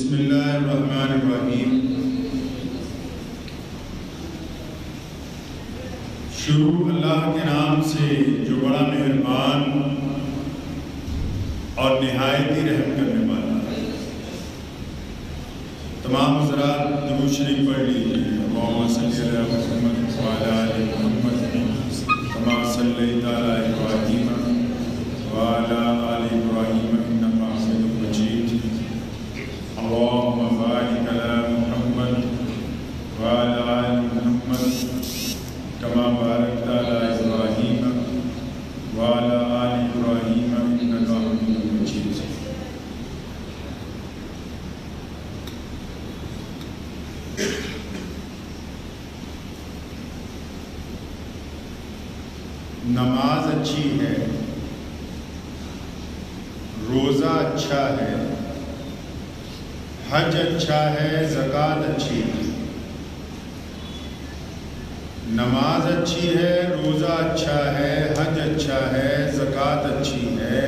بسم اللہ الرحمن الرحیم۔ شروع اللہ کے نام سے جو بڑا مہربان اور نہایت ہی رحم کرنے والا ہے۔ تمام حضرات درود شریف پڑھ لیجیے۔ اللہم صلی علی محمد وعلی آل محمد کما صلیت علی ابراہیم وعلی آل ابراہیم انک حمید مجید۔ اللہم بارک علی محمد وعلی آل محمد کما بارکت علی ابراہیم وعلی آل ابراہیم انک حمید مجید۔ نماز اچھی ہے، روزہ اچھا ہے، حج اچھا ہے، زکوٰۃ اچھی ہے۔ نماز اچھی ہے، روزہ اچھا ہے، حج اچھا ہے، زکوٰۃ اچھی ہے،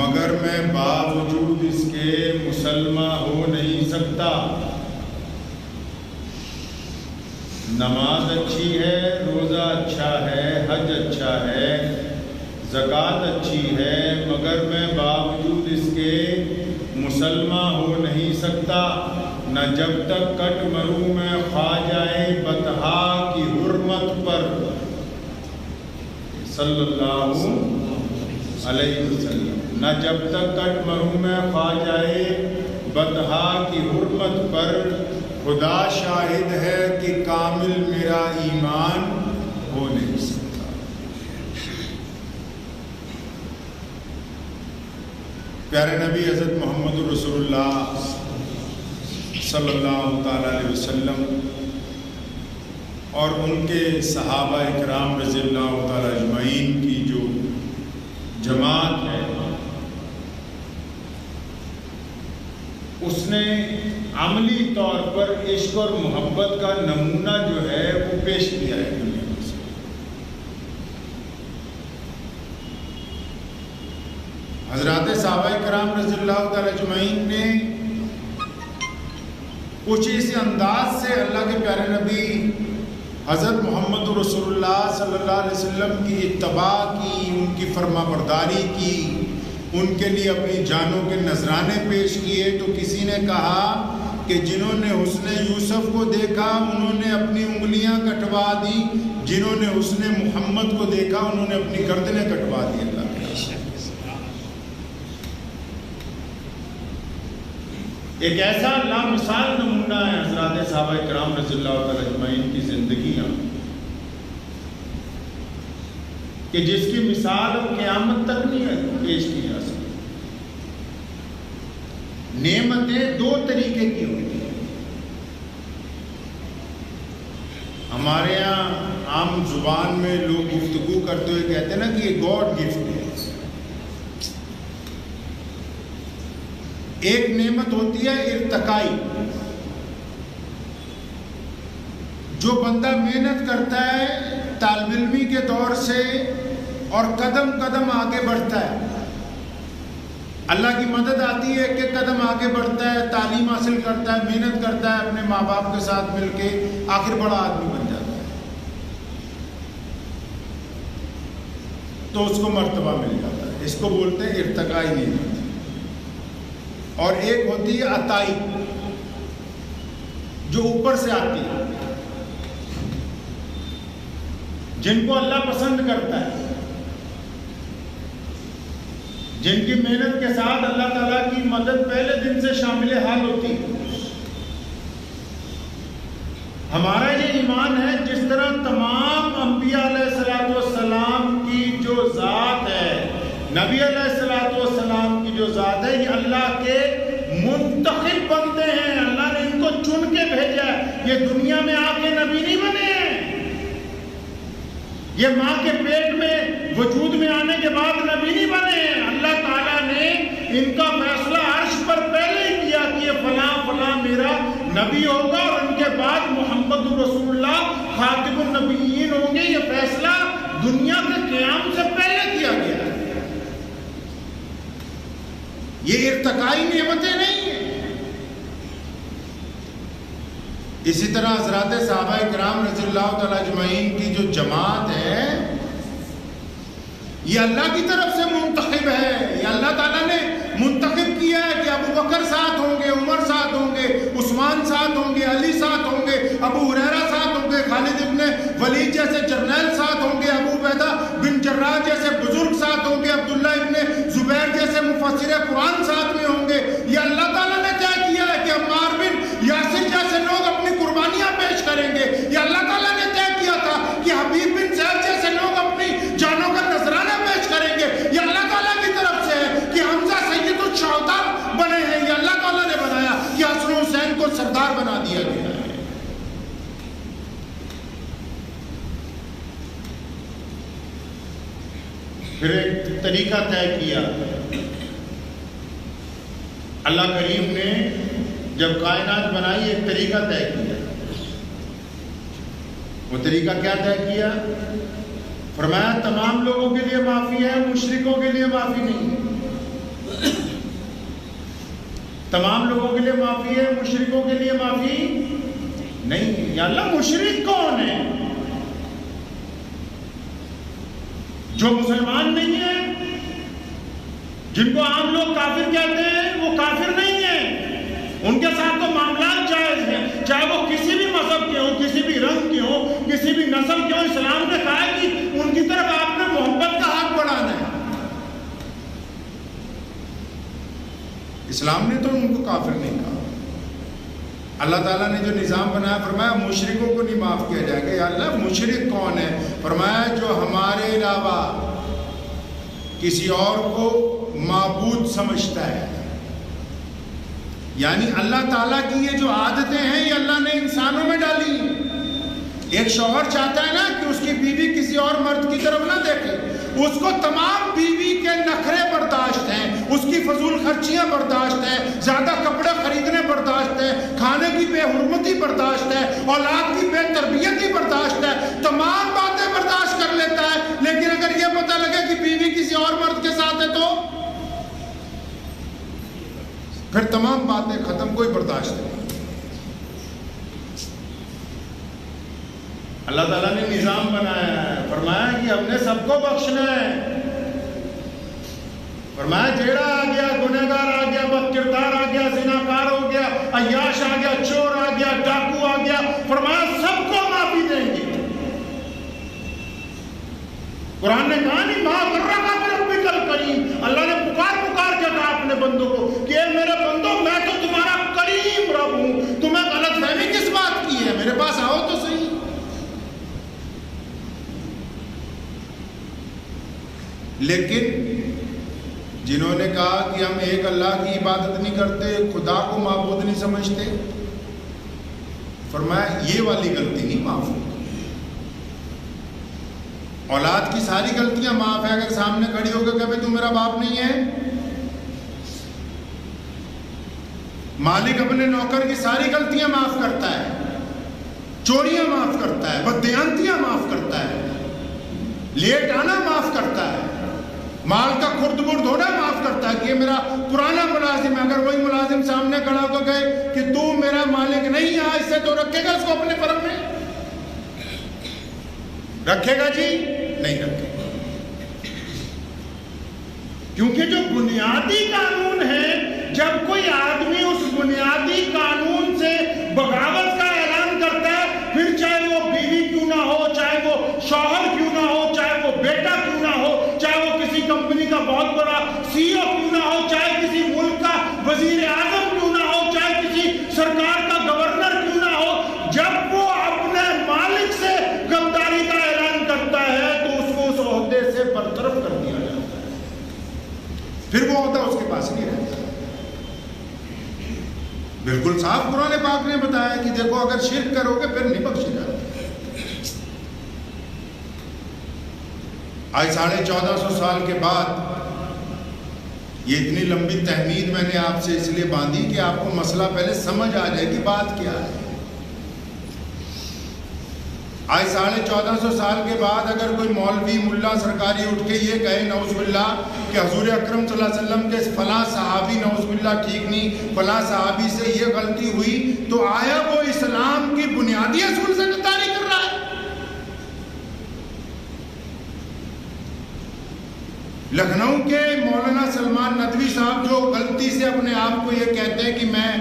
مگر میں باوجود اس کے مسلمان ہو نہیں سکتا۔ نماز اچھی ہے، روزہ اچھا ہے، حج اچھا ہے، زکوٰۃ اچھی ہے، مگر میں باوجود اس کے مسلمان ہو نہیں سکتا۔ نہ جب تک کٹ مروں میں خواجہ بطحا کی حرمت پر صلی اللہ علیہ وسلم، نہ جب تک کٹ مروں میں خواجہ بطحا کی حرمت پر، خدا شاہد ہے کہ کامل میرا ایمان ہو نہیں سکتا۔ پیارے نبی حضرت محمد رسول اللہ صلی اللہ تعالیٰ علیہ وسلم اور ان کے صحابہ اکرام رضی اللہ تعالیٰ اجمعین کی جو جماعت ہے، اس نے عملی طور پر عشق اور محبت کا نمونہ جو ہے وہ پیش کیا ہے دنیا میں سے۔ حضرات صحابہ کرام رضی اللہ تعالی اجمعین نے کچھ اس انداز سے اللہ کے پیارے نبی حضرت محمد رسول اللہ صلی اللہ علیہ وسلم کی اتباع کی، ان کی فرما برداری کی، ان کے لیے اپنی جانوں کے نذرانے پیش کیے۔ تو کسی نے کہا کہ جنہوں نے حسن یوسف کو دیکھا انہوں نے اپنی انگلیاں کٹوا دی، جنہوں نے حسن محمد کو دیکھا انہوں نے اپنی گردنیں کٹوا دی۔ اللہ ایک ایسا لامثال نمونہ ہے حضرات صحابہ کرام رضی اللہ تعالی اجمعین کی زندگیاں کہ جس کی مثال اب قیامت تک نہیں پیش کی جا سکتی۔ نعمتیں دو طریقے کی ہوتی ہیں۔ ہمارے یہاں عام زبان میں لوگ گفتگو کرتے ہوئے کہتے ہیں نا کہ یہ گاڈ گفٹ ہے۔ ایک نعمت ہوتی ہے ارتقائی، جو بندہ محنت کرتا ہے طالب علمی کے دور سے اور قدم قدم آگے بڑھتا ہے، اللہ کی مدد آتی ہے کہ قدم آگے بڑھتا ہے، تعلیم حاصل کرتا ہے، محنت کرتا ہے اپنے ماں باپ کے ساتھ مل کے، آخر بڑا آدمی بن جاتا ہے تو اس کو مرتبہ مل جاتا ہے۔ اس کو بولتے ہیں ارتقائی نعمت۔ اور ایک ہوتی ہے عطائی، جو اوپر سے آتی ہے، جن کو اللہ پسند کرتا ہے، جن کی محنت کے ساتھ اللہ تعالیٰ کی مدد پہلے دن سے شامل حال ہوتی ہے۔ ہمارا یہ ایمان ہے جس طرح تمام انبیاء علیہ السلام کی جو ذات ہے، نبی علیہ السلام کی جو ذات ہے، یہ اللہ کے منتخب بندے ہیں، اللہ نے ان کو چن کے بھیجا ہے۔ یہ دنیا میں آ کے نبی نہیں بنے ہیں، یہ ماں کے پیٹ میں وجود میں آنے کے بعد نبی نہیں بنے ہیں۔ اللہ تعالیٰ نے ان کا فیصلہ عرش پر پہلے ہی کیا کہ یہ فلاں فلاں میرا نبی ہوگا اور ان کے بعد محمد رسول اللہ خاتم النبیین ہوں گے۔ یہ فیصلہ دنیا کے قیام سے پہلے کیا گیا ہے۔ یہ ارتقائی نعمتیں نہیں ہیں۔ اسی طرح حضرات صحابہ کرام رضی اللہ تعالیٰ اجمعین کی جو جماعت ہے یہ اللہ کی طرف سے منتخب ہے. یہ اللہ تعالیٰ نے منتخب کیا ہے کہ ابو بکر ساتھ ہوں گے, عمر ساتھ ہوں گے, عثمان ساتھ ہوں گے, علی ساتھ ہوں گے, ابو ہریرہ ساتھ ہوں گے, خالد ابن ولید جیسے جرنیل ساتھ ہوں گے, ابو عبیدہ بن جراح جیسے بزرگ ساتھ ہوں گے, عبداللہ ابن زبیر جیسے مفسر قرآن ساتھ میں ہوں گے. یہ اللہ تعالیٰ نے طے کیا ہے کہ عمار بن یاسر جیسے لوگ اپنی قربانیاں پیش کریں گے. یہ اللہ تعالیٰ نے طے کیا تھا کہ حبیب بن زید جیسے لوگ اپنی جانوں کا نذرانہ پیش کریں گے. یہ اللہ تعالیٰ کی طرف سے ہے کہ حمزہ سید الشہداء بنے ہیں. یہ اللہ تعالیٰ نے بنایا کہ حسن حسین کو سردار بنا دیا گیا ہے. پھر ایک طریقہ طے کیا. اللہ کریم نے جب کائنات بنائی ایک طریقہ طے کیا. وہ طریقہ کیا طے کیا؟ فرمایا تمام لوگوں کے لیے معافی ہے, مشرکوں کے لیے معافی نہیں ہے. تمام لوگوں کے لیے معافی ہے, مشرکوں کے لیے معافی نہیں ہے. یا اللہ مشرک کون ہے؟ جو مسلمان نہیں ہے, جن کو عام لوگ کافر کہتے ہیں, وہ کافر نہیں ہیں. ان کے ساتھ تو معاملات جائز ہیں, چاہے وہ کسی بھی مذہب کے ہوں, کسی بھی رنگ کے ہوں, کسی بھی نسل کے ہوں. اسلام نے کہا ہے کہ ان کی طرف آپ نے محبت کا حق بڑھانا ہے. اسلام نے تو ان کو کافر نہیں کہا. اللہ تعالیٰ نے جو نظام بنایا فرمایا مشرکوں کو نہیں معاف کیا جائے گا. یا اللہ مشرک کون ہے؟ فرمایا جو ہمارے علاوہ کسی اور کو معبود سمجھتا ہے. یعنی اللہ تعالیٰ کی یہ جو عادتیں ہیں یہ اللہ نے انسانوں میں ڈالی ہیں. ایک شوہر چاہتا ہے نا کہ اس کی بیوی کسی اور مرد کی طرف نہ دیکھے, اس کو تمام بیوی کے نخرے برداشت ہیں, اس کی فضول خرچیاں برداشت ہیں, زیادہ کپڑے خریدنے برداشت ہیں, کھانے کی بے حرمتی برداشت ہے, اولاد کی بے تربیتی برداشت ہے, تمام باتیں برداشت کر لیتا ہے. لیکن اگر یہ پتہ لگے کہ بیوی کسی اور مرد کے ساتھ ہے تو پھر تمام باتیں ختم, کوئی برداشت نہیں. اللہ تعالیٰ نے نظام بنایا ہے. فرمایا کہ ہم نے سب کو بخشنا ہے. فرمایا جیڑا آ گیا, گنہگار آ گیا, بد کردار آ گیا, زناکار ہو گیا, عیاش آ گیا, چور آ گیا, ڈاکو آ گیا, فرمایا سب کو معافی دیں گے. قرآن نے کہا نہیں ماں کر رہا ربک الکریم. اللہ نے پکار کے کہا اپنے بندوں کو کہ اے میرے بندوں میں تو تمہارا کریم رب ہوں, تمہیں غلط فہمی کس بات کی ہے؟ میرے پاس آؤ تو صحیح. لیکن جنہوں نے کہا کہ ہم ایک اللہ کی عبادت نہیں کرتے, خدا کو معبود نہیں سمجھتے, فرمایا یہ والی غلطی نہیں معاف ہوتی. اولاد کی ساری غلطیاں معاف ہے اگر سامنے کھڑی ہو کے کہ تو میرا باپ نہیں ہے. مالک اپنے نوکر کی ساری غلطیاں معاف کرتا ہے, چوریاں معاف کرتا ہے, بددیانتیاں معاف کرتا ہے, لیٹ آنا معاف کرتا ہے, مال کا خرد برد ہونا معاف کرتا ہے. کہ میرا پرانا ملازم ہے, اگر وہی ملازم سامنے کھڑا ہو کے کہے کہ تو میرا مالک نہیں ہے, اس سے تو رکھے گا اس کو اپنے فرم میں؟ رکھے گا جی؟ نہیں رکھے گا. کیونکہ جو بنیادی قانون ہے, جب کوئی آدمی اس بنیادی قانون سے بغاوت کا اعلان کرتا ہے, پھر چاہے وہ بیوی کیوں نہ ہو, چاہے وہ شوہر کیوں نہ ہو, چاہے وہ بیٹا کیوں نہ ہو, چاہے وہ کسی کمپنی کا بہت بڑا سی او کیوں نہ ہو, چاہے کسی ملک کا وزیر اعظم کیوں نہ ہو, چاہے کسی سرکار کا گورنر کیوں نہ ہو, جب وہ اپنے مالک سے غداری کا اعلان کرتا ہے تو اس کو اس عہدے سے برطرف کر دیا جاتا ہے. پھر وہ عہدہ اس کے پاس نہیں رہتا. بالکل صاف قرآن پاک نے بتایا کہ دیکھو اگر شرک کرو گے پھر نہیں بخشے جاتے. آج 1450 سال کے بعد یہ اتنی لمبی تحمید میں نے آپ سے اس لیے باندھی کہ آپ کو مسئلہ پہلے سمجھ آ جائے کہ بات کیا ہے. آج 1450 سال کے بعد اگر کوئی مولوی ملا سرکاری اٹھ کے یہ کہے نعوذ باللہ کہ حضور اکرم صلی اللہ علیہ وسلم کے فلاں صحابی نعوذ باللہ ٹھیک نہیں, فلاں صحابی سے یہ غلطی ہوئی, تو آیا وہ اسلام کی بنیادی اصول سے غداری کر رہا ہے. لکھنؤ کے مولانا سلمان ندوی صاحب جو غلطی سے اپنے آپ کو یہ کہتے ہیں کہ میں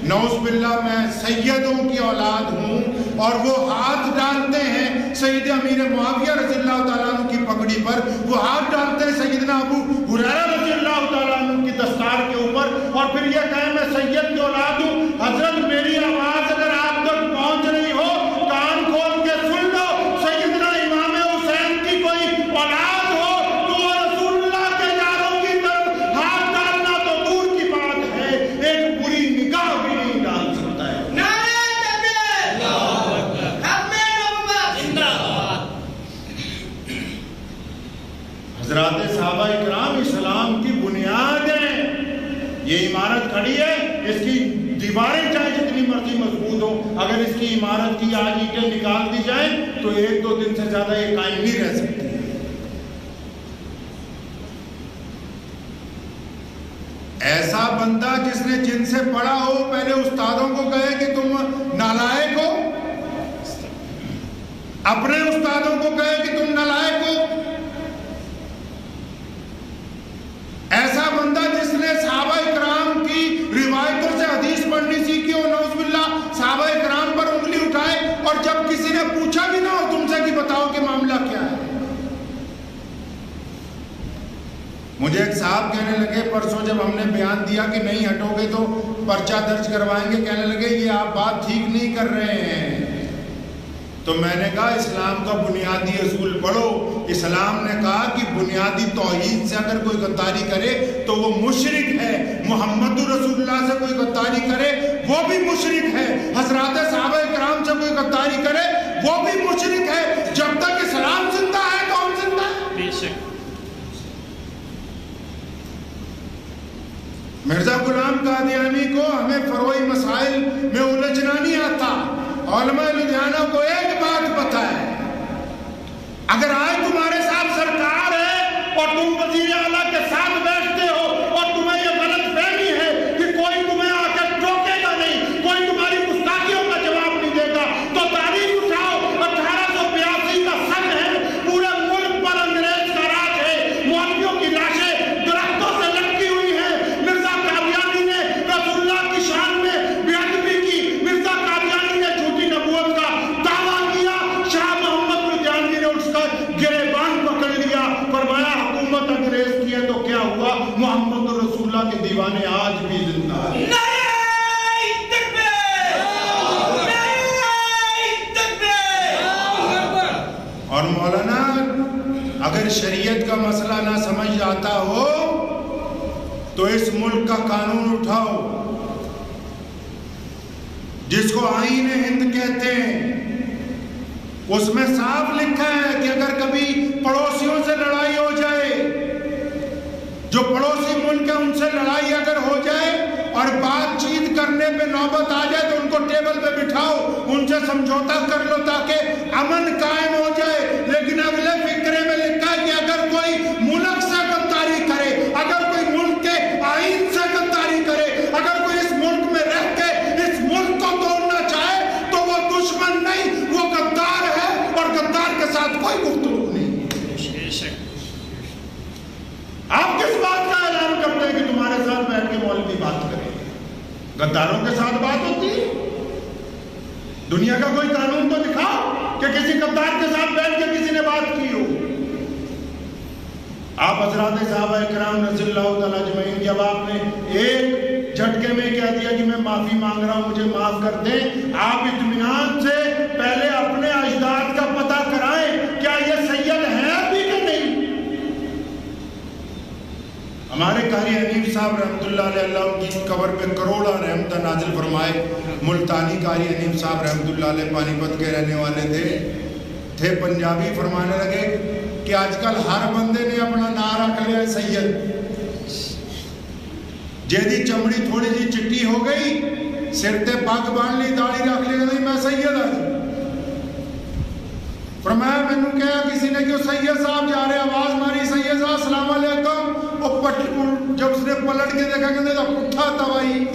نعوذ باللہ میں سیدوں کی اولاد ہوں، اور وہ ہاتھ ڈالتے ہیں سید امیر معاویہ رضی اللہ تعالیٰ عنہ کی پگڑی پر، وہ ہاتھ ڈالتے ہیں سیدنا ابو ہریرہ رضی اللہ تعالیٰ عنہ کی دستار کے اوپر، اور پھر یہ کہیں میں سید کی اولاد ہوں. حضرت میری آواز اگر آپ تک پہنچ رہی ہو کان کھول کے سن لو، سیدنا امام حسین کی کوئی اولاد ہو تو وہ رسول اللہ کے یاروں کی طرف ہاتھ ڈالنا تو دور کی بات ہے، ایک بری نگاہ بھی نہیں ڈال سکتا ہے. حضرات صحابہ اکرام اسلام کی بنیاد ہیں. یہ عمارت کھڑی ہے، اس کی دیواریں چاہے جتنی مرضی مضبوط ہو، اگر اس کی عمارت کی آج اینٹیں نکال دی جائیں تو 1-2 دن سے زیادہ یہ قائم نہیں رہ سکتی. ایسا بندہ جس نے جن سے پڑھا ہو پہلے استادوں کو کہے کہ تم نالائق ہو، اپنے استادوں کو کہے کہ تم نالائق ہو. ایسا بندہ جس نے صحابہ اکرام کی روایتوں سے حدیث پڑھنی سیکھی ہو، نعوذ باللہ صحابہ اکرام پر انگلی اٹھائے اور جب کسی نے پوچھا بھی نہ ہو تم سے کہ بتاؤ کہ معاملہ کیا ہے. مجھے ایک صاحب کہنے لگے پرسوں جب ہم نے بیان دیا کہ نہیں ہٹو گے تو پرچہ درج کروائیں گے، کہنے لگے یہ آپ بات ٹھیک نہیں کر رہے ہیں. تو میں نے کہا اسلام کا بنیادی اصول پڑھو. اسلام نے کہا کہ بنیادی توحید سے اگر کوئی غداری کرے تو وہ مشرک ہے، محمد رسول اللہ سے کوئی غداری کرے وہ بھی مشرک ہے، حضرات صحابہ اکرام سے کوئی غداری کرے وہ بھی مشرک ہے. جب تک اسلام زندہ ہے تو ہم زندہ ہیں. بے شک. مرزا غلام قادیانی کو ہمیں فروعی مسائل میں الجھنا نہیں آتا. علماء لدھیانہ کو ایک بات پتہ ہے، اگر آج تمہارے ساتھ سرکار ہے اور تم وزیر اعلیٰ کے ساتھ بیٹھتے ہو اور تمہیں یہ غلط فہمی ہے کہ کوئی تمہیں آ کے ٹوکے گا نہیں، کوئی تمہاری گستاخیوں کا جواب نہیں دے گا، تو تاریخ اٹھاؤ. 1882 کا سن ہے، پورے ملک پر انگریز کا راج ہے، مولویوں کی لاشیں درختوں سے لٹکی ہوئی ہیں. مرزا قادیانی نے رسول اللہ کی شان میں بے ادبی کی، مرزا قادیانی نے جھوٹی نبوت کا دعویٰ کیا، شاہ محمد لدھیانوی نے اس کا گریبان پکڑ لیا، فرمایا حکومت انگریز کی ہے تو کیا ہوا، محمد رسول اللہ کے دیوانے آج بھی زندہ ہیں. اور مولانا اگر شریعت کا مسئلہ نہ سمجھ آتا ہو تو اس ملک کا قانون اٹھاؤ جس کو آئین ہند کہتے ہیں. اس میں صاف لکھا ہے کہ اگر کبھی پڑوسیوں سے لڑائی ہو جائے، جو پڑوسی ملک ہے ان سے لڑائی اگر ہو جائے اور بات چیت کرنے پہ نوبت آ جائے تو ان کو ٹیبل پہ بٹھاؤ، ان سے سمجھوتا کر لو تاکہ امن قائم ہو جائے. لیکن اگلے فقرے میں لکھا ہے کہ اگر کوئی ملک سے غداری کرے، اگر کوئی ملک کے آئین سے غداری کرے، اگر کوئی اس ملک میں رہ کے اس ملک کو توڑنا چاہے تو وہ دشمن نہیں، وہ غدار ہے، اور غدار کے ساتھ کوئی گفتگو نہیں. آپ کس بات کا اعلان کرتے ہیں کہ تمہارے ساتھ بیٹھ کے مولوی بات کریں؟ غداروں کے ساتھ بات ہوتی ہے؟ دنیا کا کوئی قانون تو دکھاؤ کہ کسی غدار کے ساتھ بیٹھ کے کسی نے بات کی ہو. آپ حضرات صحابہ اکرام رضی اللہ تعالیٰ اجمعین، جب آپ نے ایک جھٹکے میں کہہ دیا کہ میں معافی مانگ رہا ہوں، مجھے معاف کر دیں، آپ اطمینان سے پہلے اپنے اجداد کا پتہ کرائیں کیا یہ سید ہیں بھی کہ نہیں. ہمارے قاری حنیف صاحب رحمۃ اللہ علیہ، اللہ ان کی قبر پہ کروڑا رحمت نازل فرمائے. ملتانی قاری حنیف صاحب رحمۃ اللہ علیہ پانی پت کے رہنے والے تھے پنجابی. فرمانے لگے کہ آج کل ہر بندے نے اپنا نام رکھ لیا سید. جیدی چمڑی تھوڑی جی چٹی ہو گئی، سر تے پگ بان لی، داڑھی رکھ لی، نہیں میں سید ہوں. فرمایا میں نے کہا کسی نے کہ سید صاحب جا رہے، آواز ماری سید صاحب السلام علیکم. جب اس نے پلٹ کے دیکھا کہ نہیں تو پٹھا توائی.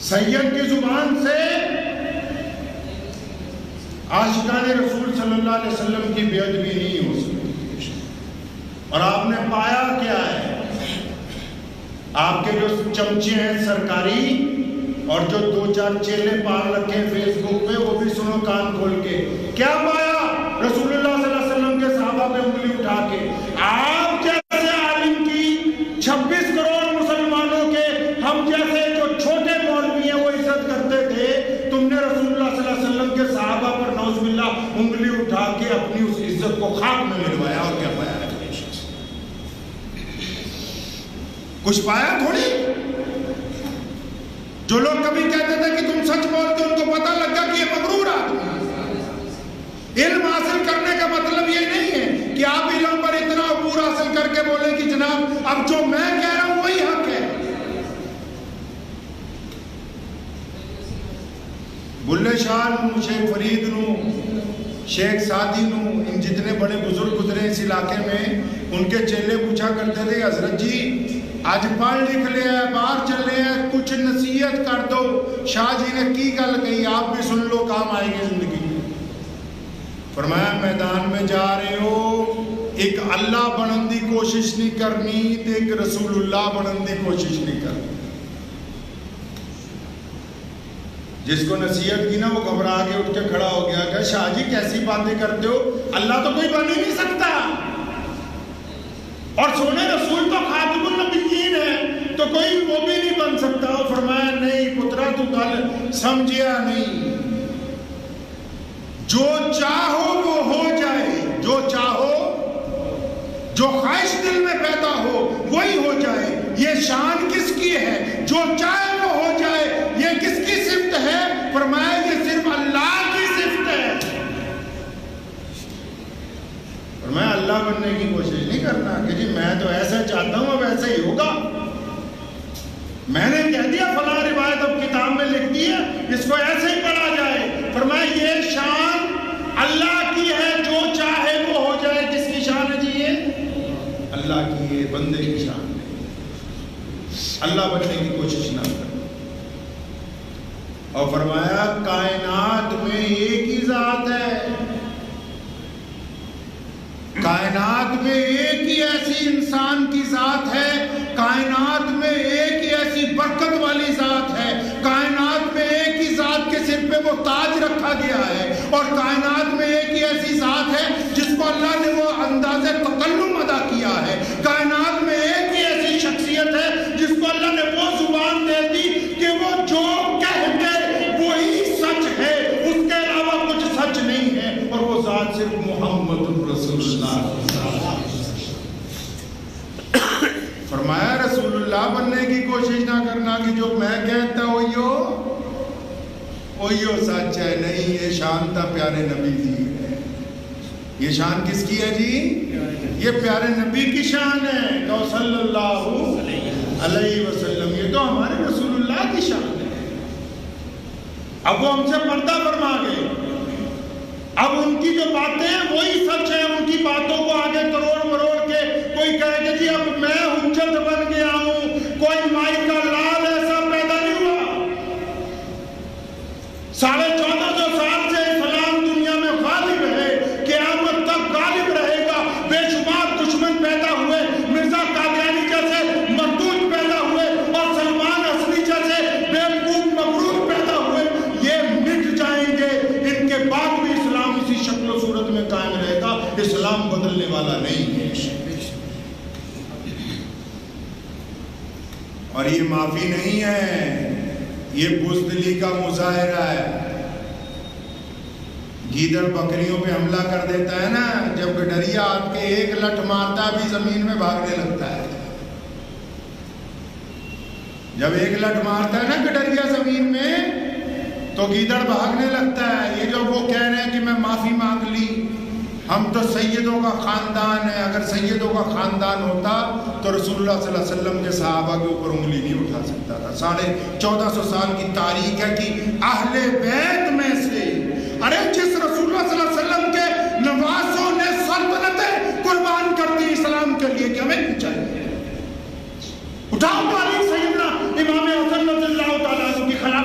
سید کی زبان سے عاشقان رسول صلی اللہ علیہ وسلم کی بے ادبی نہیں ہو سکتی. اور آپ نے پایا کیا ہے؟ آپ کے جو چمچے ہیں سرکاری اور جو 2-4 چیلے پال رکھے ہیں فیس بک پہ، وہ بھی سنو کان کھول کے. کیا پایا رسول اللہ صلی اللہ علیہ وسلم کے صحابہ پہ انگلی اٹھا کے؟ آپ جیسے عالم کی 26 کروڑ مسلمانوں کے ہم جیسے جو چھوٹے مولوی ہیں وہ عزت کرتے تھے، تم نے رسول اللہ صلی اللہ علیہ وسلم کے صحابہ پر نعوذ باللہ انگلی اٹھا کے اپنی اس عزت کو خاک میں ملوایا. اور کیا پایا ہے؟ کچھ پایا تھوڑی. جو لوگ کبھی کہتے تھے کہ تم سچ بولتے، ان کو پتہ لگا کہ یہ مغرور آدمی ہے. علم حاصل کرنے کا مطلب یہ نہیں ہے کہ آپ علم پر اتنا عبور حاصل کر کے بولیں کہ جناب اب جو میں کہہ رہا ہوں وہی حق ہے. بلے شاہ نو، شیخ فرید نو، شیخ سعدی نو، ان جتنے بڑے بزرگ گزرے اس علاقے میں، ان کے چیلے پوچھا کرتے تھے حضرت جی آج پڑھ لکھ لیا ہے، باہر چلے ہیں، کچھ نصیحت کر دو. شاہ جی نے کی گل کہی، آپ بھی سن لو، کام آئے گی زندگی. فرمایا میدان میں جا رہے ہو، ایک اللہ بنن دی کوشش نہیں کرنی تے ایک رسول اللہ بنن دی کوشش نہیں کرنی. جس کو نصیحت کی نا وہ گھبرا کے اٹھ کے کھڑا ہو گیا کہ شاہ جی کیسی باتیں کرتے ہو، اللہ تو کوئی بن ہی نہیں سکتا، اور سونے رسول تو خاتم النبیین ہے، تو کوئی وہ بھی نہیں بن سکتا. فرمایا نہیں پترا تو گل سمجھیا نہیں. جو چاہو وہ ہو جائے، جو چاہو، جو خواہش دل میں پیدا ہو وہی ہو جائے. یہ شان کس کی ہے؟ جو چاہے وہ ہو جائے. یہ کس کی صفت ہے؟ فرمایا یہ صرف اللہ کی صفت ہے. فرمایا اللہ بننے کی کوشش نہیں کرنا کہ جی میں تو ایسا چاہتا ہوں اب ایسا ہی ہوگا. میں نے کہہ دیا فلاں روایت اب کتاب میں لکھ دی ہے، اس کو ایسے ہی پڑھا جائے. فرمایا یہ شان اللہ کی ہے، جو چاہے وہ ہو جائے. کس کی شان ہے جی؟ یہ اللہ کی ہے، بندے کی شان ہے. اللہ بننے کی کوشش نہ کرنا. اور فرمایا کائنات میں ایک ہی ذات ہے، کائنات میں ایک ہی ایسی انسان کی ذات ہے، کائنات میں ایک ہی ایسی برکت والی ذات ہے، کائنات میں ایک ہی ذات کے سر پہ وہ تاج رکھا گیا ہے، اور کائنات میں ایک ہی ایسی ذات ہے جس کو اللہ نے وہ انداز تکلم ادا کیا ہے. کائنات میں ایک ہی ایسی شخصیت ہے جس کو اللہ نے وہ زبان دے دی کہ وہ جو کہہ دے وہی سچ ہے، اس کے علاوہ کچھ سچ نہیں ہے. اور وہ ذات صرف محمد رسول اللہ. فرمایا رسول اللہ بننے کی کوشش نہ کرنا کہ جو میں کہتا وہیو سچ ہے. نہیں، یہ شان تھا پیارے نبی کی ہے. یہ شان کس کی ہے جی؟ یہ پیارے نبی کی شان ہے صلی اللہ علیہ وسلم. یہ تو ہمارے رسول اللہ کی شان ہے. اب وہ ہم سے پردہ فرما گئے. اب ان کی جو باتیں ہیں وہی سچ ہے. ان کی باتوں کو آگے کروڑ مروڑ کے کوئی کہے کہ جی اب میں حجت بن گیا ہوں، کوئی مائی کا لال ایسا پیدا نہیں ہوا. 1450 سال سے اسلام دنیا میں غالب ہے، قیامت تک غالب رہے گا. بے شمار دشمن پیدا ہوئے، مرزا قادیانی جیسے مردود پیدا ہوئے، اور سلمان اصلی جیسے بیوقوف مغرور پیدا ہوئے. یہ مٹ جائیں گے، ان کے بعد بھی اسلام اسی شکل و صورت میں قائم رہے گا. اسلام بدلنے والا نہیں ہے. اور یہ معافی نہیں ہے، یہ بزدلی کا مظاہرہ ہے. گیدڑ بکریوں پہ حملہ کر دیتا ہے نا، جب گڈریا آپ کے ایک لٹ مارتا بھی زمین میں بھاگنے لگتا ہے. جب ایک لٹ مارتا ہے نا گڈریا زمین میں تو گیدڑ بھاگنے لگتا ہے. یہ جو وہ کہہ رہے ہیں کہ میں معافی مانگ لی، ہم تو سیدوں کا خاندان ہے. اگر سیدوں کا خاندان ہوتا تو رسول اللہ صلی اللہ علیہ وسلم کے صحابہ کے اوپر انگلی نہیں اٹھا سکتا تھا. 1450 سال کی تاریخ ہے کہ اہل بیت میں سے، ارے جس رسول اللہ صلی اللہ علیہ وسلم کے نواسوں نے سلطنتیں قربان کر دی اسلام کے لیے، کہ ہمیں نہیں چاہیے. اٹھاؤ تاریخ سیدنا امام حسن رضی اللہ تعالیٰ عنہ کی خلاف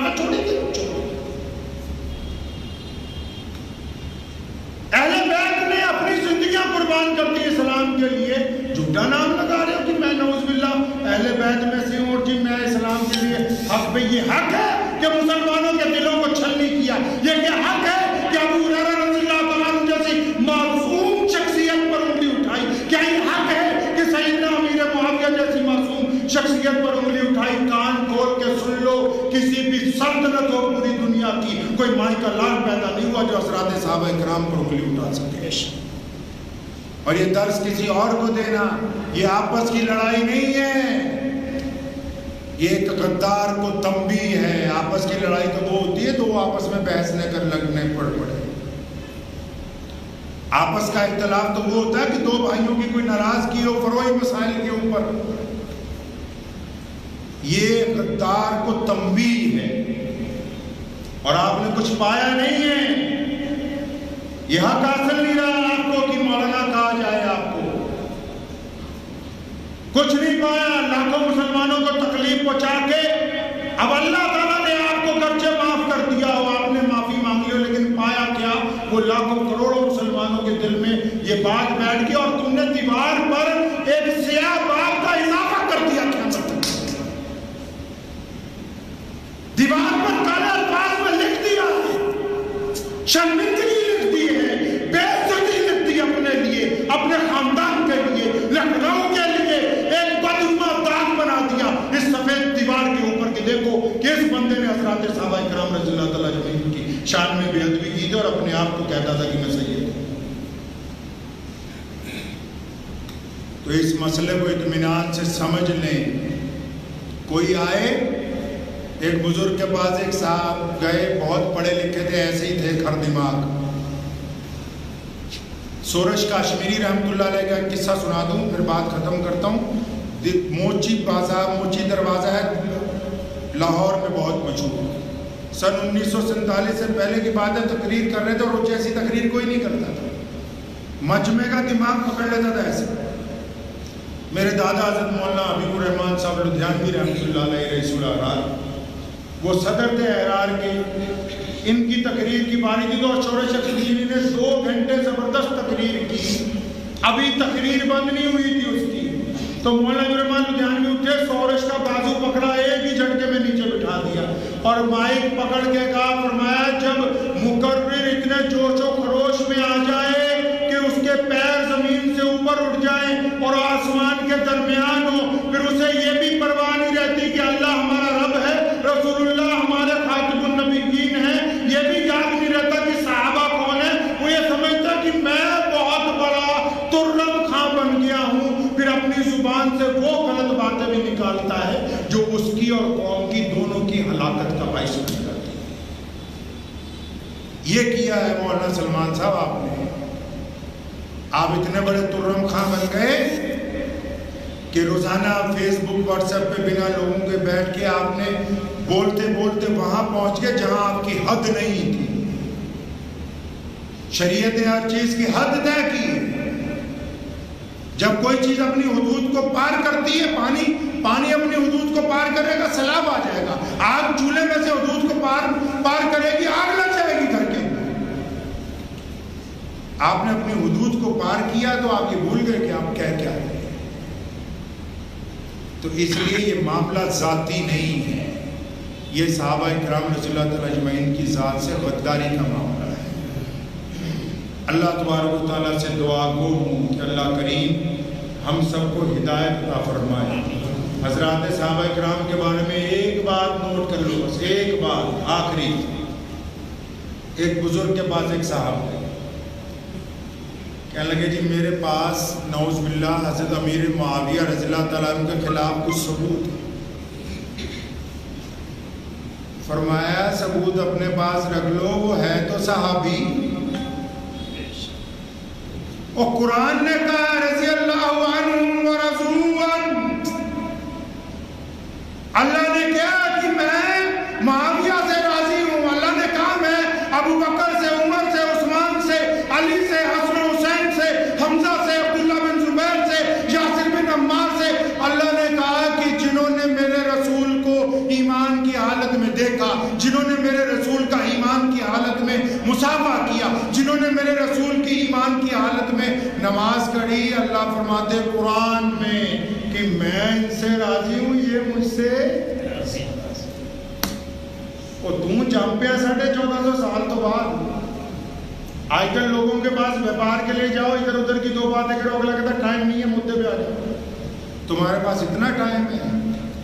یہ حق ہے کہ مسلمانوں کے دلوں کو چھلنی کیا؟ یہ حق ہے کہ ابو ہریرہ رضی اللہ تعالیٰ عنہ جیسی معصوم شخصیت پر انگلی اٹھائی؟ کیا یہ حق ہے کہ سیدنا امیر معاویہ جیسی معصوم شخصیت پر انگلی اٹھائی؟ کان کھول کے سن لو، کسی بھی سلطنت ہو پوری دنیا کی، کوئی مائی کا لال پیدا نہیں ہوا جو حضرات صحابہ کرام پر انگلی اٹھا سکے۔ اور یہ درس کسی اور کو دینا، یہ آپس کی لڑائی نہیں ہے، یہ ایک غدار کو تنبیہ ہے۔ آپس کی لڑائی تو وہ ہوتی ہے تو وہ آپس میں بحث نہ کر لگنے پڑے۔ آپس کا اختلاف تو وہ ہوتا ہے کہ دو بھائیوں کی کوئی ناراضگی ہو فروعی مسائل کے اوپر۔ یہ غدار کو تنبیہ ہے، اور آپ نے کچھ پایا نہیں ہے۔ یہ حق حاصل نہیں رہا آپ کو کہ مولانا کہا جائے آپ کو، کچھ نہیں پایا۔ لاکھوں مسلمانوں کو تکلیف پہنچا کے اب اللہ تعالیٰ نے آپ کو گرچہ معاف کر دیا ہو، آپ نے معافی مانگ لی، لیکن پایا کیا؟ وہ لاکھوں کروڑوں مسلمانوں کے دل میں یہ بات بیٹھ گئی، اور تم نے دیوار پر ایک سیاہ بات کا اضافہ کر دیا۔ دیوار پر کالے الفاظ میں لکھ دیا، شرمندگی لکھ دی ہے، بے عزتی لکھ دی اپنے لیے، اپنے خاندان کے لیے، لکھنؤ کے لیے ایک بدنما داغ بنا دیا اس سفید دیوار کے اوپر کہ دیکھو کہ اس بندے نے حضرات صحابہ کرام رضی اللہ تعالیٰ عنہم کی شان میں بے ادبی کی تھی اور اپنے آپ کو کہتا تھا کہ میں سید ہوں۔ تو اس مسئلے کو اطمینان سے سمجھ لیں۔ کوئی آئے، ایک بزرگ کے پاس ایک صاحب گئے، بہت پڑھے لکھے تھے، ایسے ہی تھے کھر دماغ۔ سورش کاشمیری رحمۃ اللہ علیہ کا قصہ سنا دوں پھر بات ختم کرتا ہوں۔ موچی بازار، موچی دروازہ ہے لاہور میں، بہت مشہور۔ سن 1947 سے پہلے کی بات ہے، تقریر کر رہے تھے اور وہ جیسی تقریر کوئی نہیں کرتا تھا، مجمع کا دماغ پکڑ لیتا تھا ایسے۔ میرے دادا حضرت مولانا حبیب الرحمان صاحب لدھیانوی رحمۃ اللہ علیہ رئیس الاحرار، وہ صدر تھے احرار کے، ان کی تقریر کی باری تھی تو شورش کاشمیری نے 2 گھنٹے زبردست تقریر کی، ابھی تقریر بند نہیں ہوئی تھی اس کی، تو مولانا الرحمان لدھیانوی اٹھے، شورش کا بازو پکڑا، ایک ہی جھٹکے میں نیچے بٹھا دیا اور مائک پکڑ کے کہا، فرمایا جب مقرر اتنے جوش و خروش میں آ جائے کہ اس کے پیر زمین سے اوپر اٹھ جائیں اور آسمان کے درمیان ہو، پھر اسے یہ بھی پرواہ نہیں رہتی کہ اللہ ہمارا رب ہے، رسول اللہ ہمارے خاتم النبیین ہیں، یہ بھی یاد نہیں رہتا کہ صحابہ کون ہیں، وہ یہ سمجھتا کہ میں بہت بڑا ترم خاں بن گیا ہوں، پھر اپنی زبان سے وہ غلط باتیں بھی نکالتا ہے جو اس کی اور قوم کی دونوں کی ہلاکت کا باعث بن جاتی ہے۔ یہ کیا ہے مولانا سلمان صاحب آپ نے۔ آپ اتنے بڑے ترم خاں بن گئے کہ روزانہ فیس بک واٹس ایپ پہ بنا لوگوں کے بیٹھ کے آپ نے بولتے بولتے وہاں پہنچ گئے جہاں آپ کی حد نہیں تھی۔ شریعت نے ہر چیز کی حد طے کی ہے۔ جب کوئی چیز اپنی حدود کو پار کرتی ہے، پانی اپنی حدود کو پار کرے گا، سیلاب آ جائے گا۔ آگ چولہے میں سے حدود کو پار کرے گی، آگ لگ جائے گی گھر کے اندر۔ آپ نے اپنی حدود کو پار کیا تو آپ یہ بھول گئے کہ آپ کہہ کیا رہے ہیں۔ تو اس لیے یہ معاملہ ذاتی نہیں ہے، یہ صحابہ کرام رضی اللہ تعالیٰ اجمعین کی ذات سے غداری کا معاملہ ہے۔ اللہ تبارک و تعالیٰ سے دعا گو ہوں کہ اللہ کریم ہم سب کو ہدایت عطا فرمائے۔ حضرات صحابہ کرام کے بارے میں ایک بات نوٹ کر لو، بس ایک بات آخری۔ ایک بزرگ کے پاس ایک صاحب ہے، کہنے لگے جی میرے پاس نعوذ باللہ حضرت امیر معاویہ رضی اللہ تعالیٰ عنہ کے خلاف کچھ ثبوت ہے۔ فرمایا ثبوت اپنے پاس رکھ لو، وہ ہے تو صحابی، اور قرآن نے کہا رضی اللہ عنہ ورضوا عنہ، اللہ نے کہا کہ میں معاویہ سے راضی ہوں، اللہ نے کہا میں ابو بکر سے، عمر سے، عثمان سے، علی سے، حسن حسین سے، حمزہ سے، عبداللہ بن زبیر سے، یاسر بن عمار سے، اللہ نے کہا کہ جنہوں نے میرے رسول کو ایمان کی حالت میں دیکھا، جنہوں نے میرے رسول کا ایمان کی حالت میں مصافحہ کیا، جنہوں نے میرے رسول کی ایمان کی حالت میں نماز پڑھی، اللہ فرماتے قرآن میں کہ میں ان سے راضی ہوں، یہ مجھ سے راضی۔ وہ تم جم پہ 1450 سال تو بعد. آج کل لوگوں کے پاس ویپار کے لیے جاؤ, ادھر ادھر کی 2 باتیں کرو, اگلا کہتا ٹائم نہیں ہے, مدے پہ آ جاؤ. تمہارے پاس اتنا ٹائم ہے؟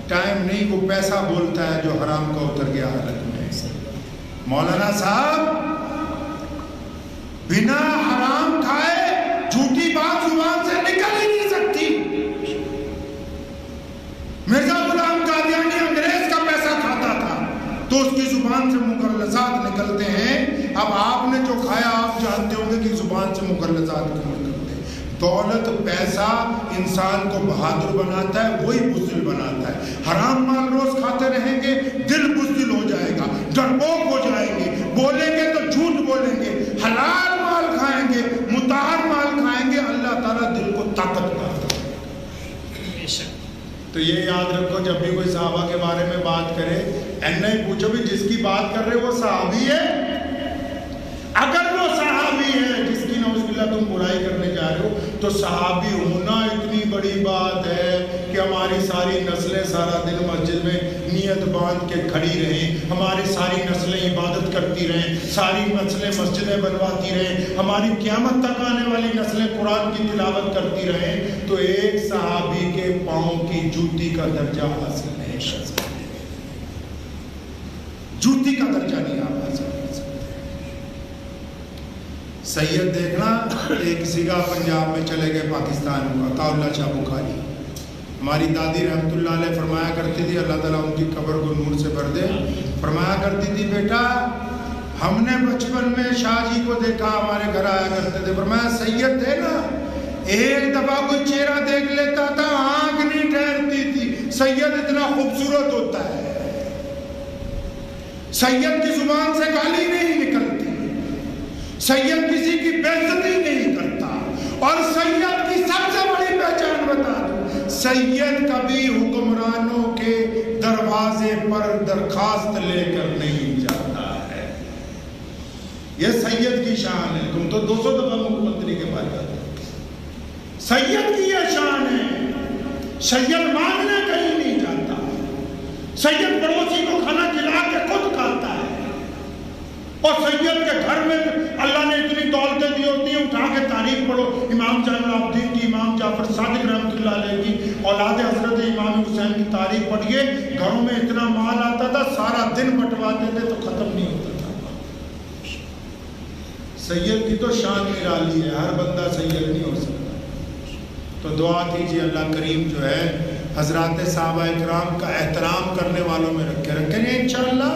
ٹائم نہیں, وہ پیسہ بولتا ہے جو حرام کا اتر گیا حالت میں. مولانا صاحب بنا حرام کھائے جھوٹی بات زبان سے نکل ہی نہیں سکتی. مرزا غلام قادیانی انگریز کا پیسہ کھاتا تھا تو اس کی زبان سے مغلظات نکلتے ہیں. اب آپ نے جو کھایا آپ جانتے ہوں گے کہ زبان سے مغلظات کیوں نکلتے ہیں. دولت پیسہ انسان کو بہادر بناتا ہے, وہی بزدل بناتا ہے. حرام مال روز کھاتے رہیں گے دل بزدل ہو جائے گا, ڈرپوک ہو جائیں گے, بولیں گے تو جھوٹ بولیں گے. حلال مال کھائیں گے, مطہر مال کھائیں گے, اللہ تعالیٰ دل کو طاقت دیتا ہے. تو یہ یاد رکھو, جب بھی کوئی صحابہ کے بارے میں بات کرے ایسا ہی پوچھو بھی جس کی بات کر رہے وہ صحابی ہے. اگر وہ صحابی ہے جس کی نعوذ باللہ تم برائی کرنے جا رہے ہو, تو صحابی ہونا اتنی بڑی بات ہے کہ ہماری ساری نسلیں سارا دن مسجد میں نیت باندھ کے کھڑی رہیں, ہماری ساری نسلیں عبادت کرتی رہیں, ساری نسلیں مسجدیں بنواتی رہیں, ہماری قیامت تک آنے والی نسلیں قرآن کی تلاوت کرتی رہیں, تو ایک صحابی کے پاؤں کی جوتی کا درجہ حاصل نہیں کر سکتے. جوتی کا درجہ نہیں آپ حاصل کر سکتے. سید دیکھنا, ایک سگا پنجاب میں چلے گئے پاکستان میں, عطا اللہ شاہ بخاری. ہماری دادی رحمت اللہ علیہ فرمایا کرتی تھی, اللہ تعالیٰ ان کی قبر کو نور سے بھر دے, فرمایا کرتی تھی بیٹا ہم نے بچپن میں شاہ جی کو دیکھا, ہمارے گھر آیا کرتے تھے. فرمایا سید تھے نا, ایک دفعہ کوئی چہرہ دیکھ لیتا تھا آنکھ نہیں ٹھہرتی تھی. سید اتنا خوبصورت ہوتا ہے, سید کی زبان سے گالی نہیں نکلتی, سید کسی کی بے عزتی نہیں کرتا, اور سید کی سب سے بڑی پہچان بتا دوں, سید کبھی حکمرانوں کے دروازے پر درخواست لے کر نہیں جاتا ہے. یہ سید کی شان ہے. تم تو 200 دفعہ مکھمنتری کے پاس جاتے ہو, سید کی یہ شان ہے. سید مانگنے کہیں نہیں جاتا, سید پڑوسی کو کھانا کھلا کے خود کھاتا ہے, اور سید کے گھر میں اللہ نے اتنی دولتیں دی ہوتی ہیں, اٹھا کے تاریخ پڑھو, امام زین العابدین کی, امام جعفر صادق رحمۃ اللہ علیہ کی, اولاد حضرت امام حسین کی تاریخ پڑھیے. گھروں میں اتنا مال آتا تھا, سارا دن بٹواتے تھے تو ختم نہیں ہوتا تھا. سید کی تو شان نرالی ہے, ہر بندہ سید نہیں ہو سکتا. تو دعا کیجیے اللہ کریم جو ہے حضرات صحابہ اکرام کا احترام کرنے والوں میں رکھے نہیں انشاءاللہ.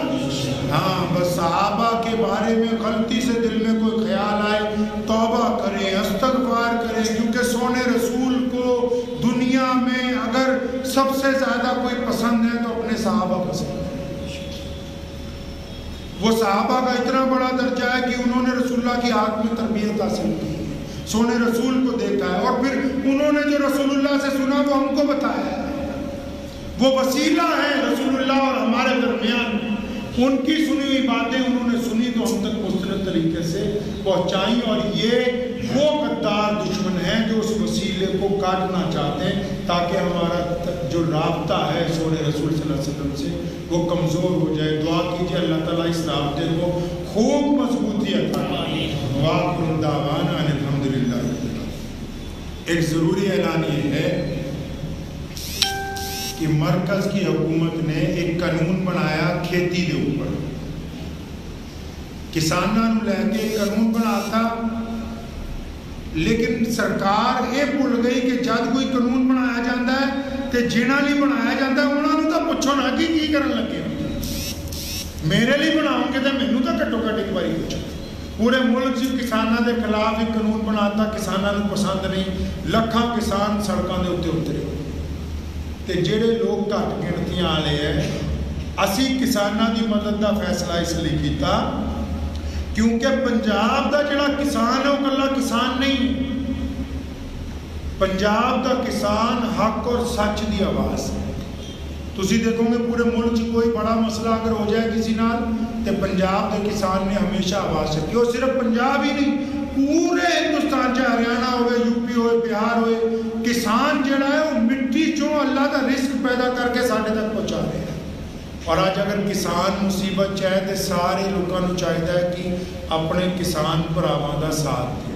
ہاں بس صحابہ کے بارے میں غلطی سے دل میں کوئی خیال آئے, توبہ کریں, استغفار کریں, کیونکہ سونے رسول کو دنیا میں اگر سب سے زیادہ کوئی پسند ہے تو اپنے صحابہ پسند ہے. وہ صحابہ کا اتنا بڑا درجہ ہے کہ انہوں نے رسول اللہ کی آنکھ میں تربیت حاصل کی, سونے رسول کو دیکھا ہے, اور پھر انہوں نے جو رسول اللہ سے سنا وہ ہم کو بتایا ہے. وہ وسیلہ ہے رسول اللہ اور ہمارے درمیان. ان کی سنی ہوئی باتیں انہوں نے سنی تو ہم تک مستند طریقے سے پہنچائیں, اور یہ وہ غدار دشمن ہیں جو اس وسیلے کو کاٹنا چاہتے ہیں تاکہ ہمارا جو رابطہ ہے سونے رسول صلی اللہ علیہ وسلم سے وہ کمزور ہو جائے. دعا کیجیے اللہ تعالیٰ اس رابطے کو خوب مضبوطی عطا فرمائے. وآخر دعوانا ان الحمدللہ. ایک ضروری اعلان یہ ہے کہ مرکز کی حکومت نے ایک قانون بنایا کھیتی دے اوپر, کساناں نوں لے کے ایک قانون بناتا, لیکن سرکار یہ بھول گئی کہ جب کوئی قانون بنایا جاتا ہے تو جنہاں لیے بنایا جاتا ہے انہوں نے تو پوچھو نہ کہ کی کرن لگے. میرے لیے بناؤ گے تو مینوں تو گھٹو گھٹ ایک باری پوچھو. پورے ملک سے کساناں دے خلاف ایک قانون بناتا, کساناں نوں پسند نہیں, لکھاں کسان سڑکاں دے اوتے اترے. تے جڑے لوگ گھٹ گنتیاں والے ہیں, اسی کساناں دی مدد دا فیصلہ اس لیے کیتا کیونکہ پنجاب دا جڑا کسان ہے وہ کلا کسان نہیں, پنجاب دا کسان حق اور سچ دی آواز ہے. تسی دیکھو گے پورے ملک کوئی بڑا مسئلہ اگر ہو جائے کسی نال تے پنجاب دے کسان نے ہمیشہ آواز چکی. اور صرف پنجاب ہی نہیں, پورے ہندوستان چاہے ہریانہ ہوئے, یو پی ہوئے, بہار ہوئے, کسان جڑا ہے وہ مٹی چوں اللہ کا رزق پیدا کر کے ساڈے تک پہنچا رہے ہیں. ਔਰ ਅੱਜ ਅਗਰ ਕਿਸਾਨ ਮੁਸੀਬਤ 'ਚ ਹੈ ਤੇ ਸਾਰੇ ਲੋਕਾਂ ਨੂੰ ਚਾਹੀਦਾ ਹੈ ਕਿ ਆਪਣੇ ਕਿਸਾਨ ਭਰਾਵਾਂ ਦਾ ਸਾਥ ਦੇਣ।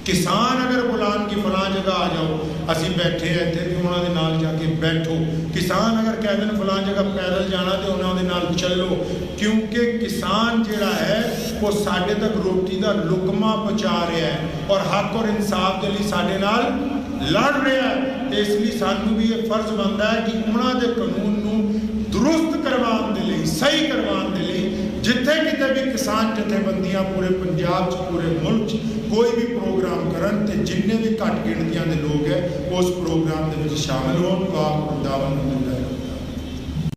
ਕਿਸਾਨ ਅਗਰ ਬੁਲਾਉਣ ਕਿ ਫਲਾਂ ਜਗ੍ਹਾ ਆ ਜਾਓ, ਅਸੀਂ ਬੈਠੇ ਆ ਇੱਥੇ ਤੇ ਉਹਨਾਂ ਦੇ ਨਾਲ ਜਾ ਕੇ ਬੈਠੋ। ਕਿਸਾਨ ਅਗਰ ਕਹਿ ਦੇਣ ਫਲਾਂ ਜਗ੍ਹਾ ਪੈਦਲ ਜਾਣਾ ਤੇ ਉਹਨਾਂ ਦੇ ਨਾਲ ਚੱਲੋ, ਕਿਉਂਕਿ ਕਿਸਾਨ ਜਿਹੜਾ ਹੈ ਉਹ ਸਾਡੇ ਤੱਕ ਰੋਟੀ ਦਾ ਲੁਕਮਾ ਪਹੁੰਚਾ ਰਿਹਾ ਹੈ ਔਰ ਹੱਕ ਔਰ ਇਨਸਾਫ ਦੇ ਲਈ ਸਾਡੇ ਨਾਲ ਲੜ ਰਿਹਾ ਹੈ। ਤੇ ਇਸ ਲਈ ਸਾਨੂੰ ਵੀ ਇਹ ਫਰਜ਼ ਬਣਦਾ ਹੈ ਕਿ ਉਹਨਾਂ ਦੇ ਕਾਨੂੰਨ ਨੂੰ ਦੁਰਸਤ ਕਰਵਾਉਣ ਦੇ ਲਈ, ਸਹੀ ਕਰਵਾਉਣ ਦੇ ਲਈ ਜਿੱਥੇ ਕਿਤੇ ਵੀ ਕਿਸਾਨ ਜਥੇਬੰਦੀਆਂ ਪੂਰੇ ਪੰਜਾਬ 'ਚ, ਪੂਰੇ ਮੁਲਕ 'ਚ ਕੋਈ ਵੀ ਪ੍ਰੋਗਰਾਮ ਕਰਨ ਤੇ ਜਿੰਨੇ ਵੀ ਘੱਟ ਗਿਣਤੀਆਂ ਦੇ ਲੋਕ ਹੈ ਉਸ ਪ੍ਰੋਗਰਾਮ ਦੇ ਵਿੱਚ ਸ਼ਾਮਲ ਹੋਣ।